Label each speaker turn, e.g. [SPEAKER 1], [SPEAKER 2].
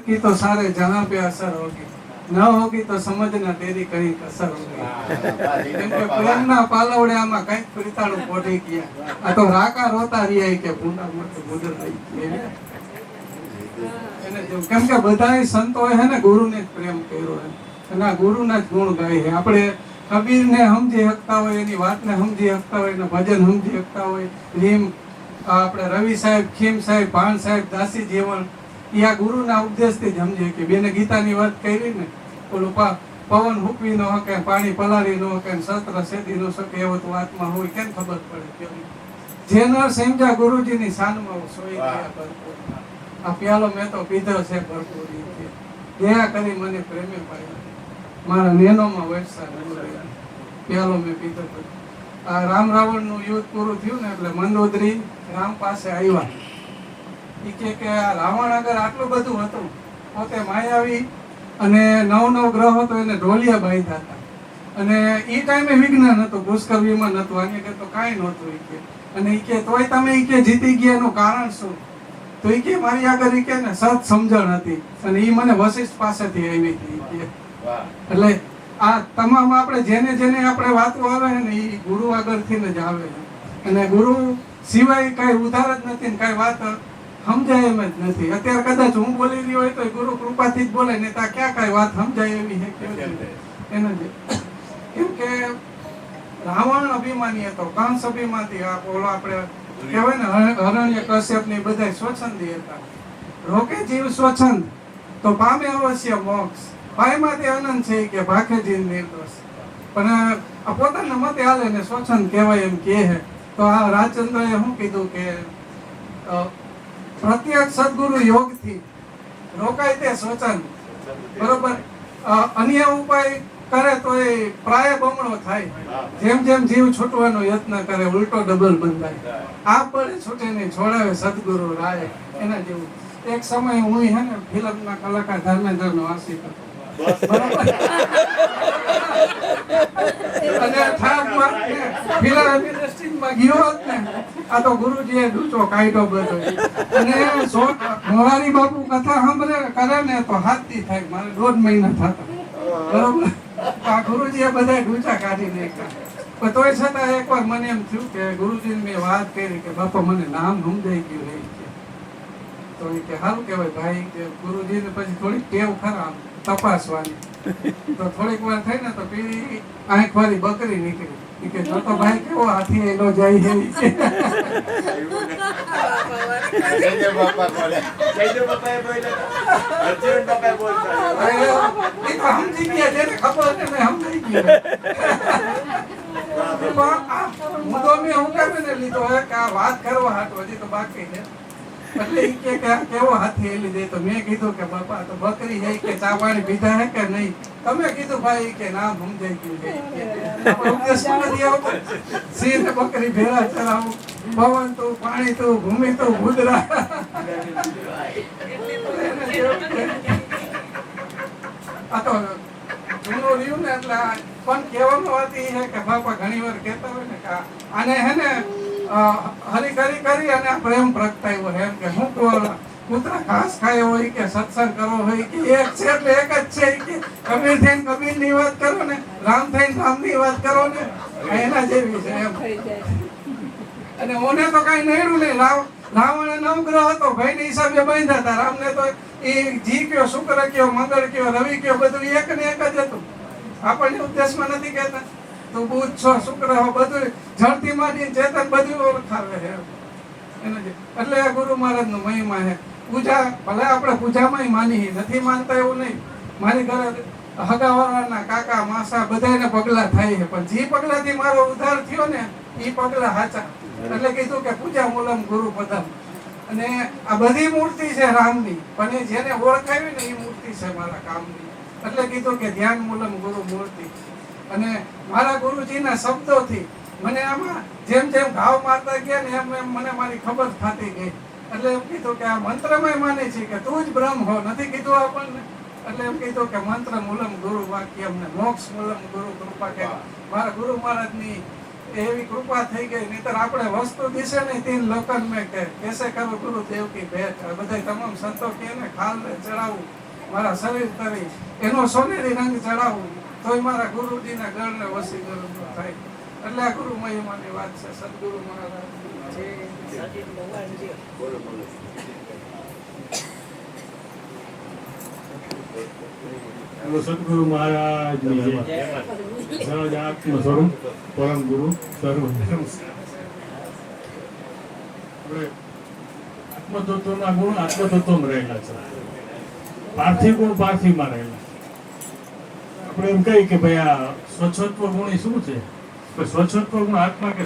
[SPEAKER 1] की तो सारे जहां पे असर होगी, न होगी तो समझना तेरी कहीं कसर होगी। કેમ કે પ્રેમના પાલવડ્યામાં કંઈક પ્રીતાળું પોઢી ગયા, આ તો રાકા રોતા રહ્યા કે ભૂંડા મોટું ભૂંડર થઈ ગયા એને જેવું. કેમ કે બધાય સંતોએ હે ને ગુરુને જ પ્રેમ કર્યો હે અને આ ગુરુના જ ગુણ ગાય છે. આપણે કબીરને સમજી શકતા હોય, એની વાતને સમજી શકતા હોય, એના ભજન સમજી શકતા હોય, રીમ આપણે રવિ સાહેબ, ખીમ સાહેબ, ભાણ સાહેબ, દાસી જીવન એ આ ગુરુના ઉપદેશથી જ સમજે કે બેને ગીતાની વાત કરી ને, ઓલું પવન હૂકવી ન શકે, પાણી પલાળી ન શકે, શસ્ત્ર સેદી ન શકે, એવો તો વાતમાં હોય કેમ ખબર પડે. જેનો સમજા ગુરુજીની શાનમાં સોઈ ગયા ભરપૂર. આ પ્યાલો મેં તો પીધો છે ભરપૂર, દયા કરી મને પ્રેમે પાડ્યો, મારા નેનોમાં વરસા પ્યાલો મેં પીધો. આ રામ રાવણ નું યુદ્ધ પૂરું થયું ને એટલે મંદોદરી રામ પાસે આવ્યા. એ કે આ રાવણ આગળ આટલું બધું હતું, પોતે માયાવી અને નવ ગ્રહો તો એને ઢોલિયા બાંધ્યા હતા અને એ ટાઈમે વિજ્ઞાન હતું, પુષ્કર વિમાન હતું, આને કે તો કાંઈ નહોતું. એ કે અને એ કે તોય તમે એ કે જીતી ગયા એનું કારણ શું? તો એ કે મારી આગળ એ કે ને સત સમજણ હતી અને એ મને વશિષ્ઠ પાસેથી આવી હતી. એટલે આ તમામ આપણે જેને જેને આપણે વાતો આવે ને એ ગુરુ આગળથી જ આવે અને ગુરુ સિવાય કઈ ઉધાર જ નથી ને કઈ વાત સમજાય એમ જ નથી. અત્યારે કદાચ હું બોલી રહ્યો હોય તો ગુરુ કૃપાથી જ બોલે, ને ત્યાં ક્યાં કઈ વાત સમજાય એવી છે એને જ. કેમ કે રાવણ અભિમાની હતો, કંસ અભિમાની, ઓલો આપણે કહેવાય ને હરણ્ય કશ્યપ ને બધા સ્વચ્છંદી હતા. રોકે જીવ સ્વચ્છંદ તો પામે અવશ્ય મોક્ષ, ભાઈમાંથી આનંદ છે કે ભાખે જીવ નિર્દોષ. પણ આ પોતાના મતે હાલે ને સ્વચ્છંદ કહેવાય એમ કહે. તો આ રાજચંદ્રએ શું કીધું કે પ્રત્યક્ષ સદગુરુ યોગથી રોકાય તે સ્વચન, બરોબર. અન્ય ઉપાય કરે તો એ પ્રાય બમણો થાય. જેમ જેમ જીવ છૂટવાનો યત્ન કરે ઉલટો ડબલ બંધાય. આ પડે છૂટે નહીં છોડાવે સદગુરુ રાય, એના જેવું. એક સમય હું હે ને ફિલ્મના કલાકાર ધર્મેન્દ્રનો આશિક હતો, બરોબર. અને થાકમાં ફિલ્મ ઇન્ડસ્ટ્રીમાં ગયો હોત ને, આ તો ગુરુજીએ ડૂચો કાઢ્યો બધો. અને મોરારી બાપુ કથા સાંભળે કરે ને તો હાથથી થાય, મારે 1.5 મહિના થતા, બરોબર. આ ગુરુજીએ બધા ડૂચા કાઢી નાખ્યા. પણ તોય છતાં એકવાર મને એમ થયું કે ગુરુજીને મેં વાત કરી કે બાપા મને નામ સમજાઈ ગયું નહીં. તો એ કે સારું કહેવાય ભાઈ કે ગુરુજીને પછી થોડીક ટેવ ખરા તપાસવાની. તો થોડીક વાર થઈ ને તો પેલી આંખ વાળી બકરી નીકળી. કે જો તો ભાઈ કેવો હાથી એનો જાય છે. સમજી ગયા જેને ખબર છે ને સમજી ગયા. મુદ્દો મેં હું કેમ ને લીધો હે કે આ વાત કરવા હાટો હજી તો બાકી છે. એટલે ઈ કે કેવો હાથી એ લીધે. તો મેં કીધું કે બાપા તો બકરી જાય કે ચા પાણી પીધા હે કે નહીં? તમે કીધું ભાઈ કે નામ સમજાઈ ગયું છે. ઉપદેશમાં નથી આવતો સિંહ ને બકરી ભેળા ચલાવું, પવન તું, પાણી તું, ભૂમિ તું, ભૂદરા. આ તો જૂનું રહ્યું ને એટલે. પણ કહેવાનું વાત એ છે કે બાપા ઘણી વાર કહેતા હોય ને કે આને હે ને હરી કરી અને પ્રેમ પ્રગટાયો એમ કે હું કૂતરા ઘાસ ખાયો હોય કે સત્સંગ કરવો હોય કે એક છે એટલે એક જ છે. કે કબીર થઈને કબીર ની વાત કરો ને, રામ થઈને રામ ની વાત કરો ને, એના જેવી છે એમ. અને ઓને તો કઈ નહેરું નહીં. રાવણે 9 ગ્રહ હતો, ભાઈ ની હિસાબે બાંધ્યા હતા. રામ ને તો એ જી કયો, શુક્ર કયો, મંગળ કયો, રવિ કયો, બધું એક ને એક જ હતું. આપણને ઉપદેશમાં નથી કહેતા તો બુધ છો, શુક્ર હો, બધું જળથી માંડી ચેતન બધું ઓળખાવે છે એટલે આ ગુરુ મહારાજ નો મહિમા છે. પૂજા ભલે આપણે પૂજામાં માની નથી માનતા એવું નહીં. મારી ઘરે હગાવાળાના કાકા માસા બધાને પગલા થાય છે, પણ જે પગલાથી મારો ઉદ્ધાર થયો ને એ પગલા સાચા. એટલે કીધું કે પૂજા મૂલમ ગુરુ પદમ. અને આ બધી મૂર્તિ છે રામની, પણ એ જેને ઓળખાવી ને એ મૂર્તિ છે મારા કામની. એટલે કીધું કે ધ્યાન મૂલમ ગુરુ મૂર્તિ. અને મારા ગુરુજીના શબ્દોથી મને આમાં જેમ જેમ ઘાવ મારતા ગયા ને એમ એમ મને મારી ખબર થતી ગઈ. એટલે એમ કીધું કે આ મંત્રમાં માને છે કે તું જ બ્રહ્મ હો, નથી કીધું આપણને. એટલે એમ કીધું કે મંત્ર મૂલમ ગુરુ વાક્યમ ને મોક્ષ મૂલમ ગુરુ કૃપા. કે મારા ગુરુ મહારાજની એવી કૃપા થઈ ગઈ. નહીતર આપણે વસ્તુ દિશે ને તીન લોકન મેં કેસે કરો ગુરુ દેવ કી ભેટ. આ બધા તમામ સંતો કહે ને ખાલ ને ચડાવું મારા શરીર તરી, એનો સોનેરી રંગ ચડાવું તોય મારા ગુરુજીના ગળને વસીકરણ ન થાય. એટલે આ ગુરુ મહિમાની વાત છે. સદગુરુ મહારાજ
[SPEAKER 2] સદગુરુ મહારાજની જય. સહજ આત્મ સ્વરૂપ પરમ ગુરુ સર્વ આત્મતત્વના ગુણ આત્મતત્વમાં રહેલા છે, પાર્થિવ ગુણ પાર્થિવમાં રહેલા. આપણે એમ કહીએ કે ભાઈ આ સ્વચ્છત્વ ગુણ એ શું છે? સ્વચ્છત્વ ગુણ આત્મા કે